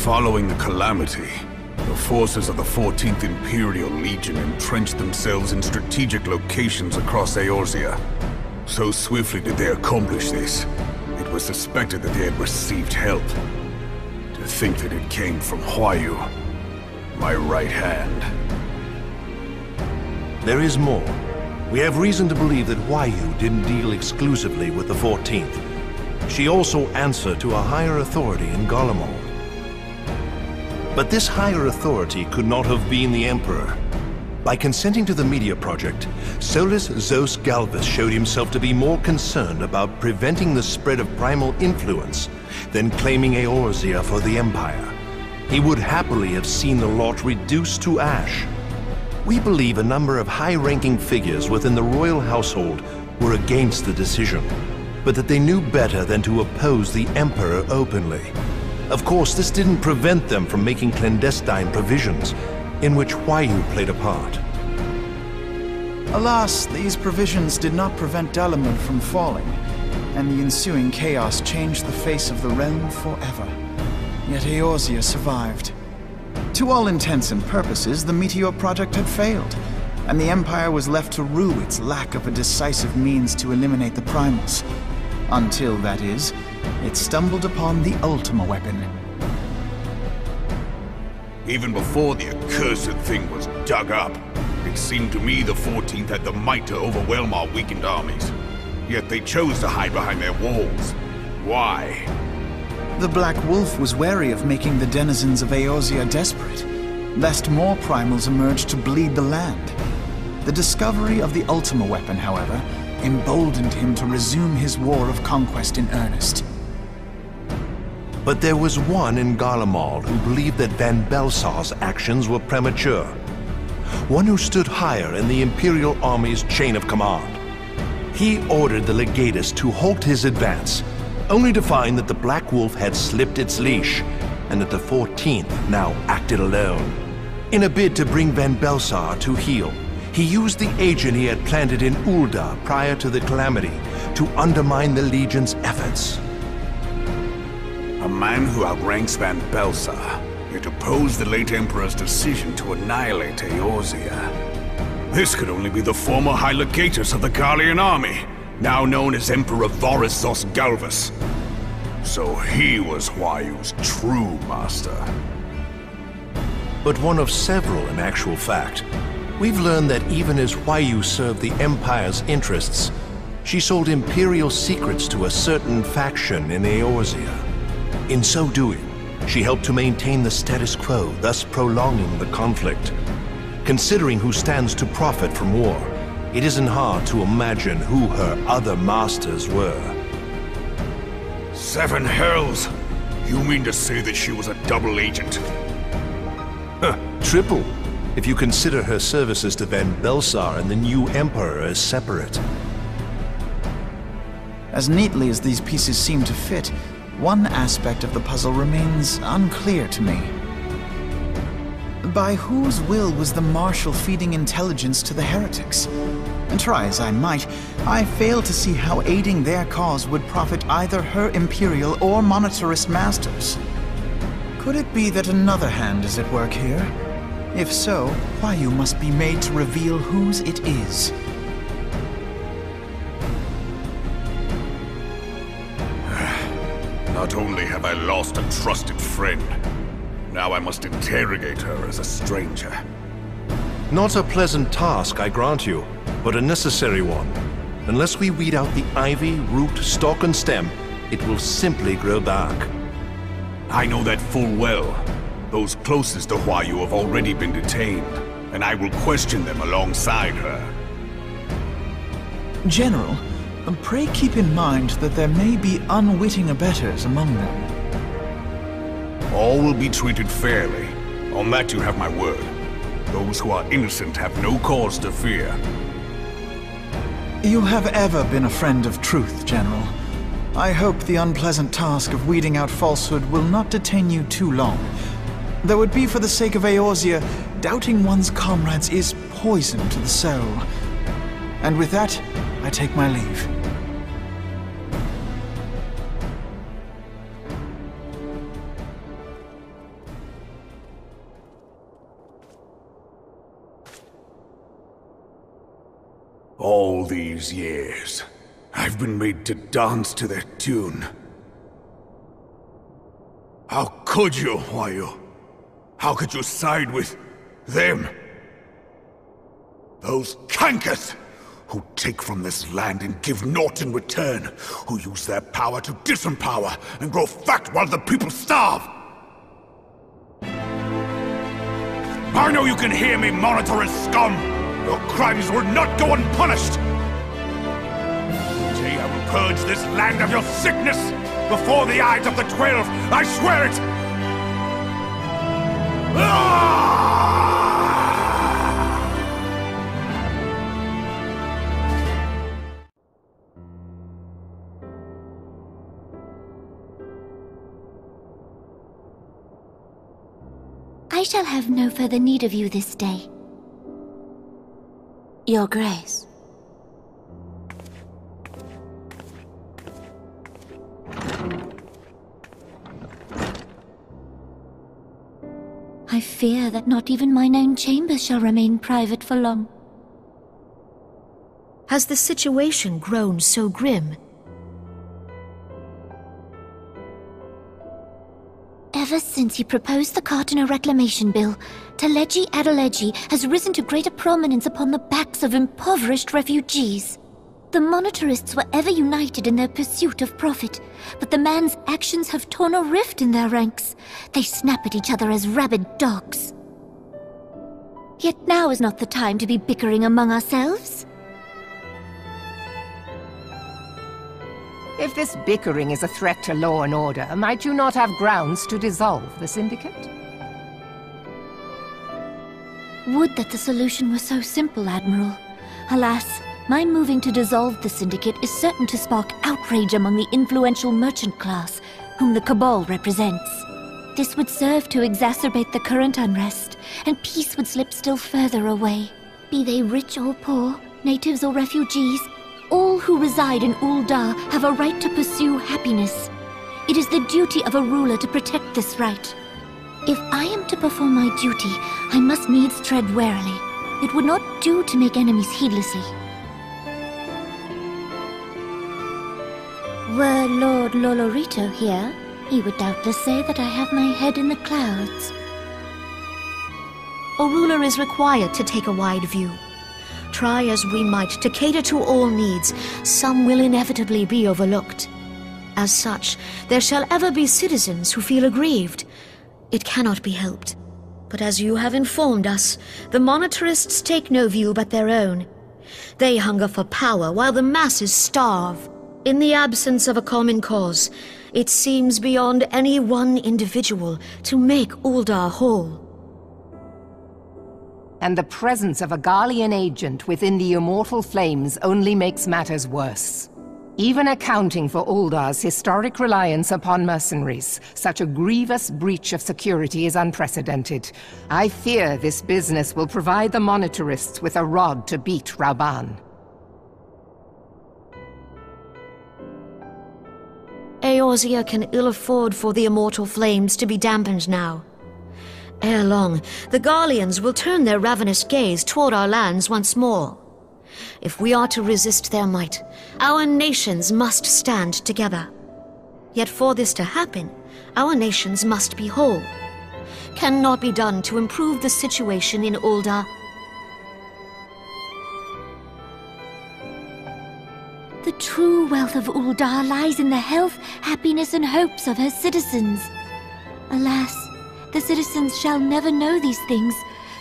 Following the calamity, the forces of the 14th Imperial Legion entrenched themselves in strategic locations across Eorzea. So swiftly did they accomplish this, it was suspected that they had received help. To think that it came from Huayu, my right hand. There is more. We have reason to believe that Huayu didn't deal exclusively with the 14th. She also answered to a higher authority in Garlemald. But this higher authority could not have been the Emperor. By consenting to the Media Project, Solus Zos Galvus showed himself to be more concerned about preventing the spread of primal influence than claiming Eorzea for the Empire. He would happily have seen the lot reduced to ash. We believe a number of high-ranking figures within the royal household were against the decision, but that they knew better than to oppose the Emperor openly. Of course, this didn't prevent them from making clandestine provisions, in which Huayu played a part. Alas, these provisions did not prevent Dalamud from falling, and the ensuing chaos changed the face of the realm forever. Yet Eorzea survived. To all intents and purposes, the Meteor Project had failed, and the Empire was left to rue its lack of a decisive means to eliminate the Primals. Until, that is, it stumbled upon the Ultima weapon. Even before the accursed thing was dug up, it seemed to me the 14th had the might to overwhelm our weakened armies. Yet they chose to hide behind their walls. Why? The Black Wolf was wary of making the denizens of Eorzea desperate, lest more primals emerge to bleed the land. The discovery of the Ultima weapon, however, emboldened him to resume his war of conquest in earnest. But there was one in Garlemald who believed that Van Belsar's actions were premature. One who stood higher in the Imperial Army's chain of command. He ordered the Legatus to halt his advance, only to find that the Black Wolf had slipped its leash, and that the 14th now acted alone. In a bid to bring Van Belsar to heel, he used the agent he had planted in Uldah prior to the calamity to undermine the Legion's efforts. A man who outranks Van Belsar, yet opposed the late Emperor's decision to annihilate Eorzea. This could only be the former High Legatus of the Garlean army, now known as Emperor Varus Zos Galvus. So he was Huayu's true master. But one of several in actual fact. We've learned that even as Huayu served the Empire's interests, she sold Imperial secrets to a certain faction in Eorzea. In so doing, she helped to maintain the status quo, thus prolonging the conflict. Considering who stands to profit from war, it isn't hard to imagine who her other masters were. 7 hells! You mean to say that she was a double agent? Triple, if you consider her services to Van Belsar and the new Emperor as separate. As neatly as these pieces seem to fit, one aspect of the puzzle remains unclear to me. By whose will was the Marshal feeding intelligence to the heretics? And try as I might, I fail to see how aiding their cause would profit either her Imperial or Monetarist masters. Could it be that another hand is at work here? If so, Huayu must be made to reveal whose it is. Not only have I lost a trusted friend, now I must interrogate her as a stranger. Not a pleasant task, I grant you, but a necessary one. Unless we weed out the ivy, root, stalk, and stem, it will simply grow dark. I know that full well. Those closest to Huayu have already been detained, and I will question them alongside her. General, pray keep in mind that there may be unwitting abettors among them. All will be treated fairly. On that you have my word. Those who are innocent have no cause to fear. You have ever been a friend of truth, General. I hope the unpleasant task of weeding out falsehood will not detain you too long. Though it be for the sake of Eorzea, doubting one's comrades is poison to the soul. And with that, I take my leave. All these years, I've been made to dance to their tune. How could you, Huayu? How could you side with them? Those cankers who take from this land and give naught in return, who use their power to disempower and grow fat while the people starve. I know you can hear me, monitorous scum! Your crimes will not go unpunished! Today I will purge this land of your sickness before the eyes of the 12, I swear it! I shall have no further need of you this day. Your Grace. I fear that not even mine own chambers shall remain private for long. Has the situation grown so grim? Ever since he proposed the Cartiner Reclamation Bill, Teleji Adeleji has risen to greater prominence upon the backs of impoverished refugees. The Monitorists were ever united in their pursuit of profit, but the man's actions have torn a rift in their ranks. They snap at each other as rabid dogs. Yet now is not the time to be bickering among ourselves. If this bickering is a threat to law and order, might you not have grounds to dissolve the Syndicate? Would that the solution were so simple, Admiral. Alas, my moving to dissolve the Syndicate is certain to spark outrage among the influential merchant class, whom the Cabal represents. This would serve to exacerbate the current unrest, and peace would slip still further away. Be they rich or poor, natives or refugees, all who reside in Uldah have a right to pursue happiness. It is the duty of a ruler to protect this right. If I am to perform my duty, I must needs tread warily. It would not do to make enemies heedlessly. Were Lord Lolorito here, he would doubtless say that I have my head in the clouds. A ruler is required to take a wide view. Try as we might to cater to all needs, some will inevitably be overlooked. As such, there shall ever be citizens who feel aggrieved. It cannot be helped. But as you have informed us, the Monitorists take no view but their own. They hunger for power while the masses starve. In the absence of a common cause, it seems beyond any one individual to make Uldah whole. And the presence of a Garlean agent within the Immortal Flames only makes matters worse. Even accounting for Uldah's historic reliance upon mercenaries, such a grievous breach of security is unprecedented. I fear this business will provide the Monitorists with a rod to beat Raubahn. Eorzea can ill afford for the Immortal Flames to be dampened now. Ere long, the Garleans will turn their ravenous gaze toward our lands once more. If we are to resist their might, our nations must stand together. Yet for this to happen, our nations must be whole. Cannot be done to improve the situation in Uldah. The true wealth of Uldah lies in the health, happiness, and hopes of her citizens. Alas, the citizens shall never know these things,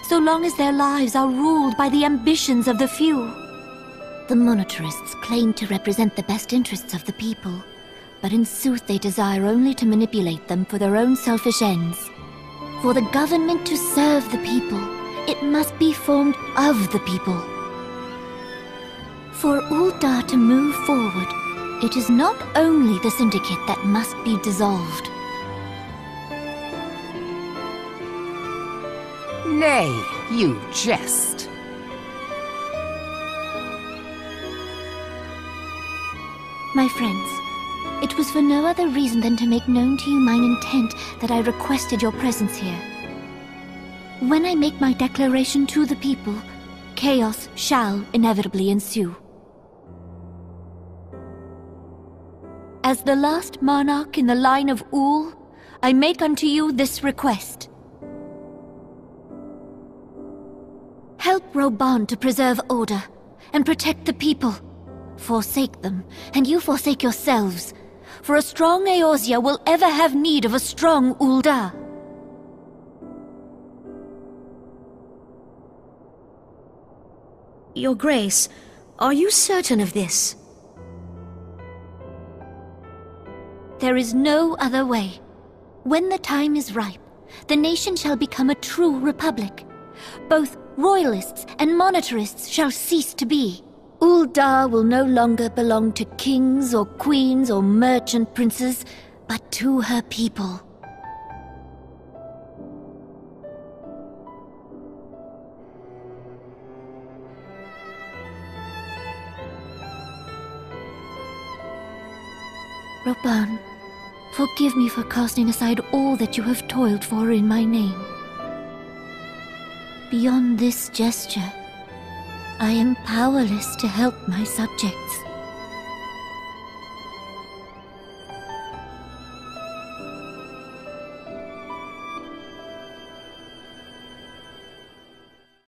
so long as their lives are ruled by the ambitions of the few. The Monitorists claim to represent the best interests of the people, but in sooth they desire only to manipulate them for their own selfish ends. For the government to serve the people, it must be formed of the people. For Uldah to move forward, it is not only the Syndicate that must be dissolved. Nay, you jest. My friends, it was for no other reason than to make known to you mine intent that I requested your presence here. When I make my declaration to the people, chaos shall inevitably ensue. As the last monarch in the line of Ul, I make unto you this request. Help Raubahn to preserve order, and protect the people. Forsake them, and you forsake yourselves, for a strong Eorzea will ever have need of a strong Uldah. Your Grace, are you certain of this? There is no other way. When the time is ripe, the nation shall become a true republic. Both royalists and monetarists shall cease to be. Uldah will no longer belong to kings or queens or merchant princes, but to her people. Raubahn, forgive me for casting aside all that you have toiled for in my name. Beyond this gesture, I am powerless to help my subjects.